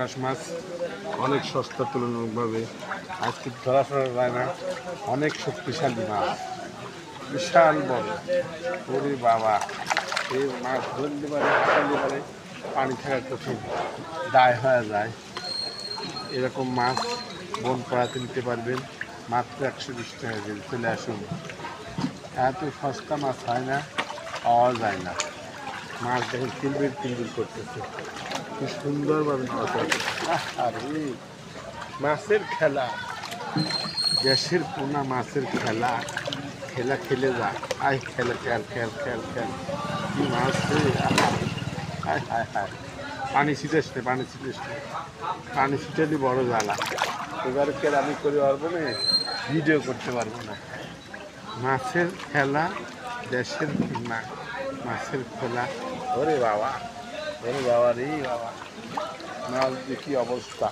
পাঙাশ মাছ অনেক সস্তা তুলনামূলকভাবে আজকে ধরা ফেলা যায় না। অনেক শক্তিশালী মাছ, বিশাল বড়। ওরে বাবা, এই মাছ ধরতে পারে, হাঁটাতে পারে, পানি থাকা কঠিন, দায় হয়ে যায়। এরকম মাছ বন পড়াতে নিতে পারবেন মাত্র 120 টাকা কেজি। চলে আসুন, এত সস্তা মাছ হয় না, পাওয়া যায় না। মাছ দেখুন কিলবিল কিলবিল করতেছে, কি সুন্দরভাবে নড়াচড়া করতেছে। আরে মাছের খেলা, গ্যাসের পোনা মাছের খেলা, খেলা খেলে যা। আয় খেলা, খেল খেল খেল খেল, কি মাছ রে! হায় হায় হায়, পানি ছিটাস নে, পানি ছিটাস নে, পানি ছিটালি বড় জ্বালা। এবারে কে আমি করে পারবো না, ভিডিও করতে পারবো না। মাছের খেলা, দেশের না মাছের খেলা। ওরে বাবা, ওরে বাবা রে বাবা, মাছ দেখি অবস্থা।